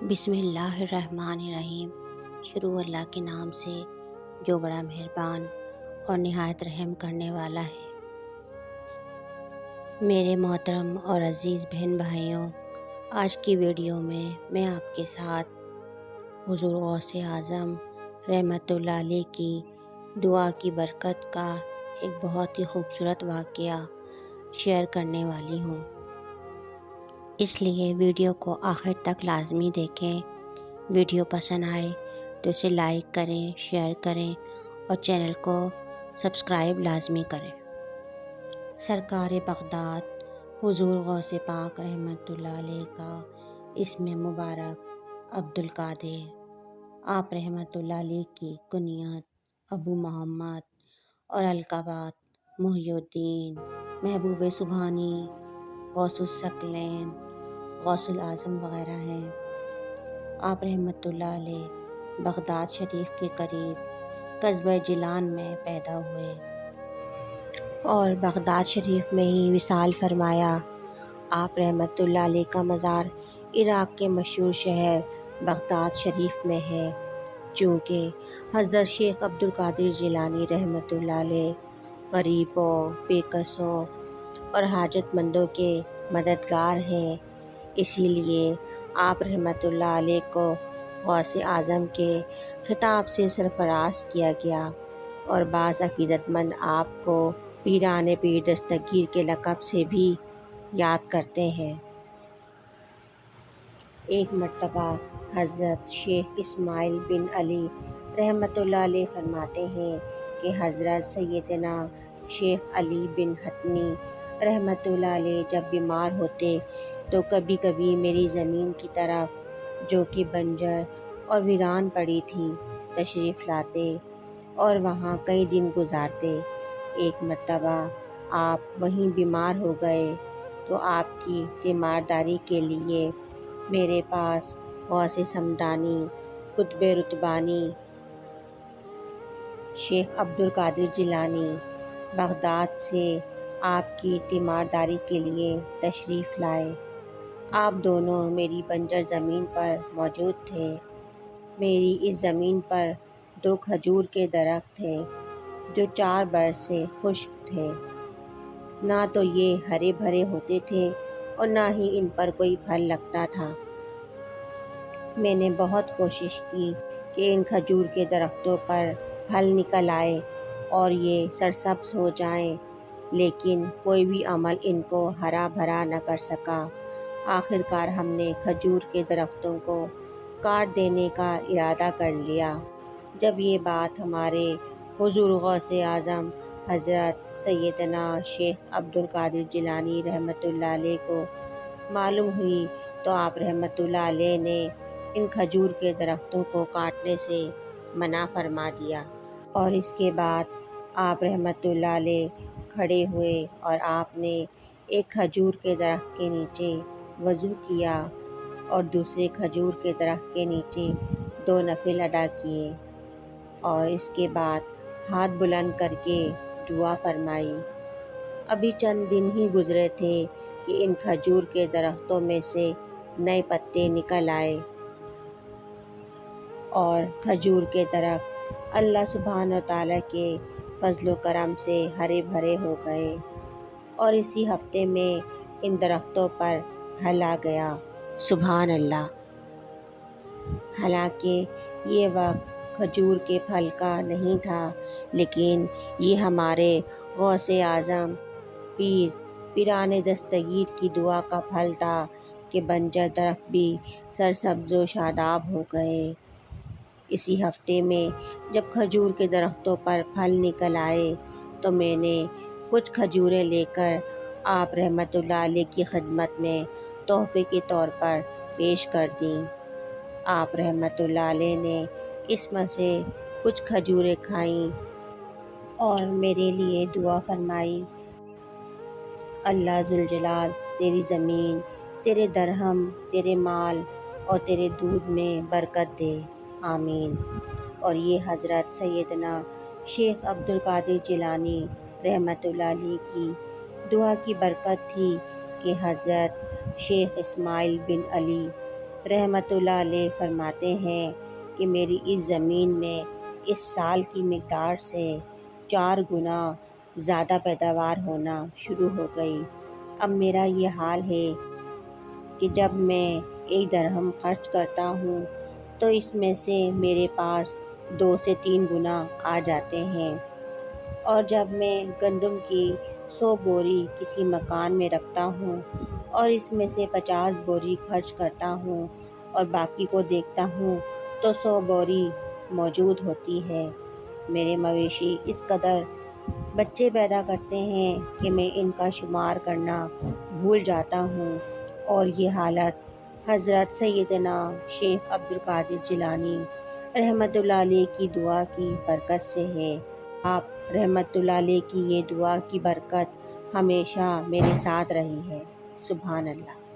بسم اللہ الرحمن الرحیم۔ شروع اللہ کے نام سے جو بڑا مہربان اور نہایت رحم کرنے والا ہے۔ میرے محترم اور عزیز بہن بھائیوں، آج کی ویڈیو میں آپ کے ساتھ حضور غوث اعظم رحمۃ اللہ علیہ کی دعا کی برکت کا ایک بہت ہی خوبصورت واقعہ شیئر کرنے والی ہوں، اس لیے ویڈیو کو آخر تک لازمی دیکھیں۔ ویڈیو پسند آئے تو اسے لائک کریں، شیئر کریں اور چینل کو سبسکرائب لازمی کریں۔ سرکار بغداد حضور غوث پاک رحمۃ اللہ علیہ کا اسم مبارک عبدالقادر، آپ رحمۃ اللہ علیہ کی کنیت ابو محمد اور القابات محی الدین، محبوب سبحانی، غوث الثقلین، غوث الاعظم وغیرہ ہیں۔ آپ رحمۃ اللہ علیہ بغداد شریف کے قریب قصبہ جیلان میں پیدا ہوئے اور بغداد شریف میں ہی وصال فرمایا۔ آپ رحمۃ اللہ علیہ کا مزار عراق کے مشہور شہر بغداد شریف میں ہے، چونکہ حضرت شیخ عبدالقادر جیلانی رحمۃ اللہ علیہ غریبوں، بے کسوں اور حاجت مندوں کے مددگار ہیں، اسی لیے آپ رحمۃ اللہ علیہ کو غوث اعظم کے خطاب سے سرفراز کیا گیا، اور بعض عقیدت مند آپ کو پیران پیر دستگیر کے لقب سے بھی یاد کرتے ہیں۔ ایک مرتبہ حضرت شیخ اسماعیل بن علی رحمۃ اللہ علیہ فرماتے ہیں کہ حضرت سیدنا شیخ علی بن حتمی رحمۃ اللہ علیہ جب بیمار ہوتے تو کبھی کبھی میری زمین کی طرف، جو کہ بنجر اور ویران پڑی تھی، تشریف لاتے اور وہاں کئی دن گزارتے۔ ایک مرتبہ آپ وہیں بیمار ہو گئے تو آپ کی تیمارداری کے لیے میرے پاس غوث صمدانی قطب رتبانی شیخ عبدالقادر جیلانی بغداد سے آپ کی تیمارداری کے لیے تشریف لائے۔ آپ دونوں میری بنجر زمین پر موجود تھے۔ میری اس زمین پر 2 کھجور کے درخت تھے جو 4 برس سے خشک تھے، نہ تو یہ ہرے بھرے ہوتے تھے اور نہ ہی ان پر کوئی پھل لگتا تھا۔ میں نے بہت کوشش کی کہ ان کھجور کے درختوں پر پھل نکل آئے اور یہ سرسبز ہو جائیں، لیکن کوئی بھی عمل ان کو ہرا بھرا نہ کر سکا۔ آخر کار ہم نے کھجور کے درختوں کو کاٹ دینے کا ارادہ کر لیا۔ جب یہ بات ہمارے حضور غوث اعظم حضرت سیدنا شیخ عبدالقادر جیلانی رحمۃ اللہ علیہ کو معلوم ہوئی تو آپ رحمۃ اللہ علیہ نے ان کھجور کے درختوں کو کاٹنے سے منع فرما دیا، اور اس کے بعد آپ رحمۃ اللہ علیہ کھڑے ہوئے اور آپ نے ایک کھجور کے درخت کے نیچے وضو کیا اور دوسرے کھجور کے درخت کے نیچے 2 نفل ادا کیے، اور اس کے بعد ہاتھ بلند کر کے دعا فرمائی۔ ابھی چند دن ہی گزرے تھے کہ ان کھجور کے درختوں میں سے نئے پتے نکل آئے اور کھجور کے درخت اللہ سبحانہ و تعالیٰ کے فضل و کرم سے ہرے بھرے ہو گئے، اور اسی ہفتے میں ان درختوں پر پھل آ گیا۔ سبحان اللہ! حالانکہ یہ وقت کھجور کے پھل کا نہیں تھا، لیکن یہ ہمارے غوث اعظم پیران دستگیر کی دعا کا پھل تھا کہ بنجر درخت بھی سرسبز و شاداب ہو گئے۔ اسی ہفتے میں جب کھجور کے درختوں پر پھل نکل آئے تو میں نے کچھ کھجوریں لے کر آپ رحمۃ اللہ علیہ کی خدمت میں تحفے کے طور پر پیش کر دیں۔ آپ رحمۃ اللہ علیہ نے اس میں سے کچھ کھجوریں کھائیں اور میرے لیے دعا فرمائی، اللہ ذوالجلال تیری زمین، تیرے درہم، تیرے مال اور تیرے دودھ میں برکت دے، آمین۔ اور یہ حضرت سیدنا شیخ عبدالقادر جیلانی رحمۃ اللہ علیہ کی دعا کی برکت تھی کہ حضرت شیخ اسماعیل بن علی رحمۃ اللہ علیہ فرماتے ہیں کہ میری اس زمین میں اس سال کی مقدار سے 4 گنا زیادہ پیداوار ہونا شروع ہو گئی۔ اب میرا یہ حال ہے کہ جب میں 1 درہم خرچ کرتا ہوں تو اس میں سے میرے پاس 2 سے 3 گنا آ جاتے ہیں، اور جب میں گندم کی 100 بوری کسی مکان میں رکھتا ہوں اور اس میں سے 50 بوری خرچ کرتا ہوں اور باقی کو دیکھتا ہوں تو 100 بوری موجود ہوتی ہے۔ میرے مویشی اس قدر بچے پیدا کرتے ہیں کہ میں ان کا شمار کرنا بھول جاتا ہوں، اور یہ حالت حضرت سیدنا شیخ عبد القادر جیلانی رحمۃ اللہ علیہ کی دعا کی برکت سے ہے۔ آپ رحمۃ اللہ علیہ کی یہ دعا کی برکت ہمیشہ میرے ساتھ رہی ہے۔ سبحان اللہ۔